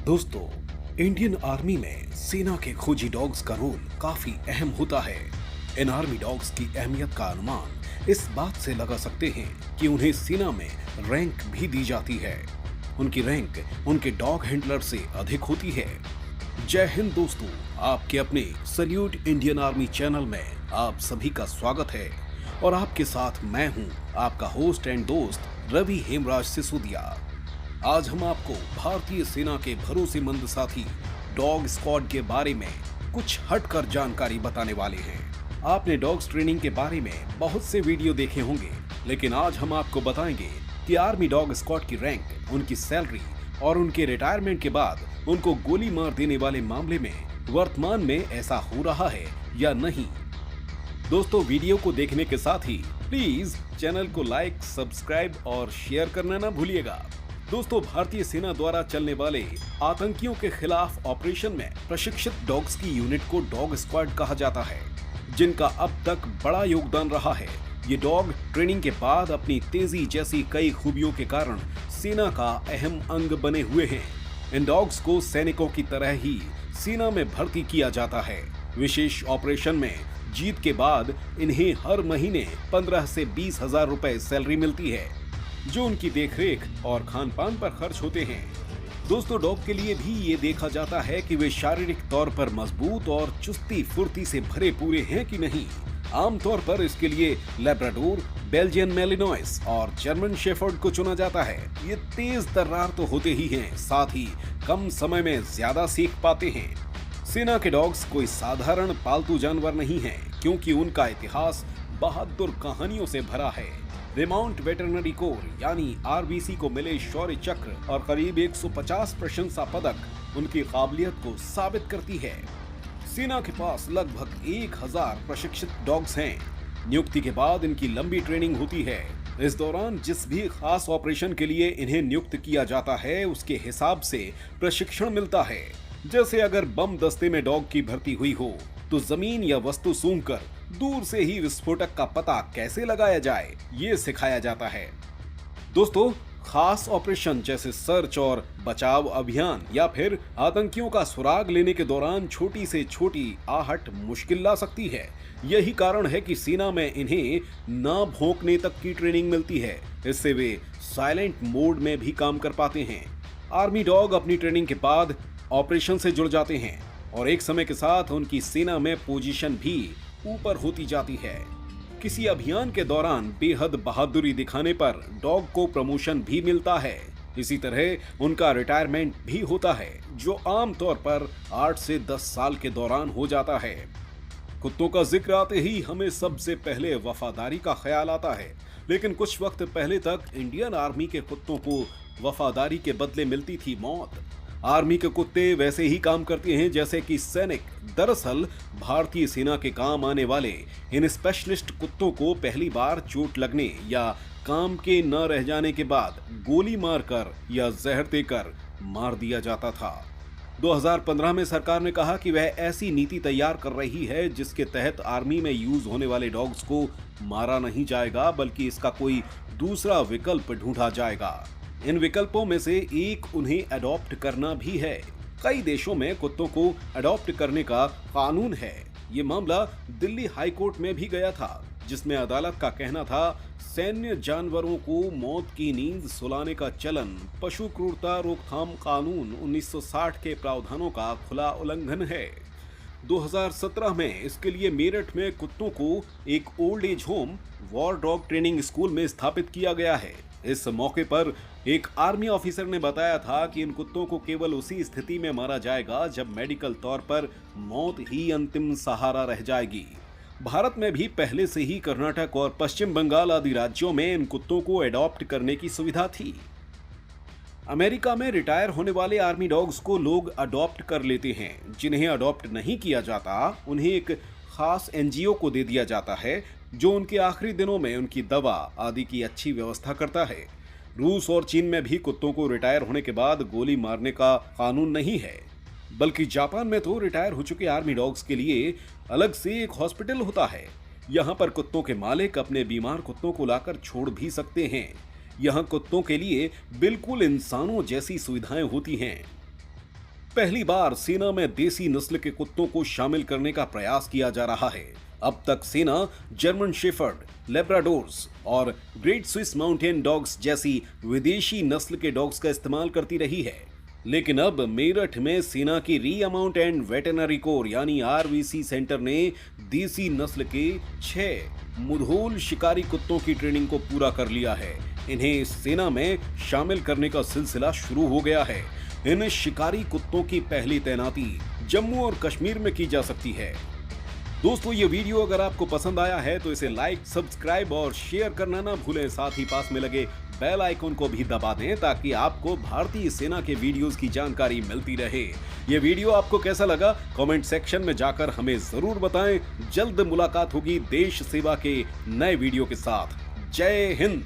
दोस्तों, Indian army में सेना के खोजी डॉग्स का रोल काफी अहम होता है। इन आर्मी डॉग्स की अहमियत का अनुमान इस बात से लगा सकते हैं कि उन्हें सेना में रैंक भी दी जाती है। उनकी रैंक उनके डॉग हैंडलर से अधिक होती है। जय हिंद दोस्तों, आपके अपने सल्यूट इंडियन आर्मी चैनल में आप सभी का स्वागत है और आपके साथ मैं हूं आपका होस्ट एंड दोस्त रवि हेमराज सिसोदिया। आज हम आपको भारतीय सेना के भरोसेमंद साथी डॉग स्क्वाड के बारे में कुछ हटकर जानकारी बताने वाले हैं। आपने डॉग्स ट्रेनिंग के बारे में बहुत से वीडियो देखे होंगे, लेकिन आज हम आपको बताएंगे कि आर्मी डॉग स्क्वाड की रैंक, उनकी सैलरी और उनके रिटायरमेंट के बाद उनको गोली मार देने वाले मामले में वर्तमान में ऐसा हो रहा है या नहीं। दोस्तों, वीडियो को देखने के साथ ही प्लीज चैनल को लाइक, सब्सक्राइब और शेयर करना ना भूलिएगा। दोस्तों, भारतीय सेना द्वारा चलने वाले आतंकियों के खिलाफ ऑपरेशन में प्रशिक्षित डॉग्स की यूनिट को डॉग स्क्वाड कहा जाता है, जिनका अब तक बड़ा योगदान रहा है। ये डॉग ट्रेनिंग के बाद अपनी तेजी जैसी कई खूबियों के कारण सेना का अहम अंग बने हुए हैं। इन डॉग्स को सैनिकों की तरह ही सेना में भर्ती किया जाता है। विशेष ऑपरेशन में जीत के बाद इन्हें हर महीने 15 से 20 हजार रुपए सैलरी मिलती है, जो उनकी देखरेख और खान पान पर खर्च होते हैं। दोस्तों, डॉग के लिए भी ये देखा जाता है कि वे शारीरिक तौर पर मजबूत और चुस्ती फुर्ती से भरे पूरे हैं कि नहीं। आमतौर पर इसके लिए लैब्राडोर, बेल्जियन मेलिनोइस और जर्मन शेफर्ड को चुना जाता है। ये तेज तर्रार तो होते ही हैं, साथ ही कम समय में ज्यादा सीख पाते हैं। सेना के डॉग्स कोई साधारण पालतू जानवर नहीं है, क्योंकि उनका इतिहास बहादुर कहानियों से भरा है। रेमाउंट वेटरनरी कोर यानी आरवीसी को मिले शौर्य चक्र और करीब 150 प्रशंसा पदक उनकी काबिलियत को साबित करती है। सेना के पास लगभग 1000 प्रशिक्षित डॉग्स हैं। नियुक्ति के बाद इनकी लंबी ट्रेनिंग होती है। इस दौरान जिस भी खास ऑपरेशन के लिए इन्हें नियुक्त किया जाता है, उसके हिसाब से प्रशिक्षण मिलता है। जैसे अगर बम दस्ते में डॉग की भर्ती हुई हो, तो जमीन या वस्तु सूंघकर दूर से ही विस्फोटक का पता कैसे लगाया जाए, ये सिखाया जाता है। दोस्तों, खास ऑपरेशन जैसे सर्च और बचाव अभियान या फिर आतंकियों का सुराग लेने के दौरान छोटी से छोटी आहट मुश्किल ला सकती है। यही कारण है कि सेना में इन्हें ना भौंकने तक की ट्रेनिंग मिलती है। इससे वे साइलेंट मोड में भी काम कर पाते हैं। आर्मी डॉग अपनी ट्रेनिंग के बाद ऑपरेशन से जुड़ जाते हैं और एक समय के साथ उनकी सेना में पोजीशन भी ऊपर होती जाती है। किसी अभियान के दौरान बेहद बहादुरी दिखाने पर डॉग को प्रमोशन भी मिलता है। इसी तरह उनका रिटायरमेंट भी होता है, जो आमतौर पर 8 से 10 साल के दौरान हो जाता है। कुत्तों का जिक्र आते ही हमें सबसे पहले वफादारी का ख्याल आता है, लेकिन कुछ वक्त पहले तक इंडियन आर्मी के कुत्तों को वफादारी के बदले मिलती थी मौत। आर्मी के कुत्ते वैसे ही काम करते हैं जैसे कि सैनिक। दरअसल भारतीय सेना के काम आने वाले इन स्पेशलिस्ट कुत्तों को पहली बार चोट लगने या काम के न रह जाने के बाद गोली मारकर या जहर देकर मार दिया जाता था। 2015 में सरकार ने कहा कि वह ऐसी नीति तैयार कर रही है जिसके तहत आर्मी में यूज होने वाले डॉग्स को मारा नहीं जाएगा, बल्कि इसका कोई दूसरा विकल्प ढूंढा जाएगा। इन विकल्पों में से एक उन्हें अडॉप्ट करना भी है। कई देशों में कुत्तों को अडॉप्ट करने का कानून है। ये मामला दिल्ली हाई कोर्ट में भी गया था, जिसमें अदालत का कहना था सैन्य जानवरों को मौत की नींद सुलाने का चलन पशु क्रूरता रोकथाम कानून 1960 के प्रावधानों का खुला उल्लंघन है। 2017 में इसके लिए मेरठ में कुत्तों को एक old age home, war dog training school में स्थापित किया गया है। इस मौके पर एक आर्मी ऑफिसर ने बताया था कि इन कुत्तों को केवल उसी स्थिति में मारा जाएगा जब मेडिकल तौर पर मौत ही अंतिम सहारा रह जाएगी। भारत में भी पहले से ही कर्नाटक और पश्चिम बंगाल आदि राज्यों में इन कुत्तों को एडॉप्ट करने की सुविधा थी। अमेरिका में रिटायर होने वाले आर्मी डॉग्स को लोग अडॉप्ट कर लेते हैं। जिन्हें अडॉप्ट नहीं किया जाता, उन्हें एक खास एनजीओ को दे दिया जाता है, जो उनके आखिरी दिनों में उनकी दवा आदि की अच्छी व्यवस्था करता है। रूस और चीन में भी कुत्तों को रिटायर होने के बाद गोली मारने का कानून नहीं है, बल्कि जापान में तो रिटायर हो चुके आर्मी डॉग्स के लिए अलग से एक हॉस्पिटल होता है। यहाँ पर कुत्तों के मालिक अपने बीमार कुत्तों को लाकर छोड़ भी सकते हैं। यहाँ कुत्तों के लिए बिल्कुल इंसानों जैसी सुविधाएं होती हैं। पहली बार सेना में देसी नस्ल के कुत्तों को शामिल करने का प्रयास किया जा रहा है। अब तक सेना जर्मन शेफर्ड, लेब्राडोर्स और ग्रेट स्विस माउंटेन डॉग्स जैसी विदेशी नस्ल के डॉग्स का इस्तेमाल करती रही है, लेकिन अब मेरठ में सेना की रीअमाउंट एंड वेटरनरी कोर यानी आरवीसी सेंटर ने देसी नस्ल के 6 मुधोल शिकारी कुत्तों की ट्रेनिंग को पूरा कर लिया है। इन्हें सेना में शामिल करने का सिलसिला शुरू हो गया है। इन शिकारी कुत्तों की पहली तैनाती जम्मू और कश्मीर में की जा सकती है। दोस्तों, ये वीडियो अगर आपको पसंद आया है तो इसे लाइक, सब्सक्राइब और शेयर करना ना भूलें। साथ ही पास में लगे बेल आइकन को भी दबा दें ताकि आपको भारतीय सेना के वीडियोस की जानकारी मिलती रहे। ये वीडियो आपको कैसा लगा कमेंट सेक्शन में जाकर हमें जरूर बताएं। जल्द मुलाकात होगी देश सेवा के नए वीडियो के साथ। जय हिंद।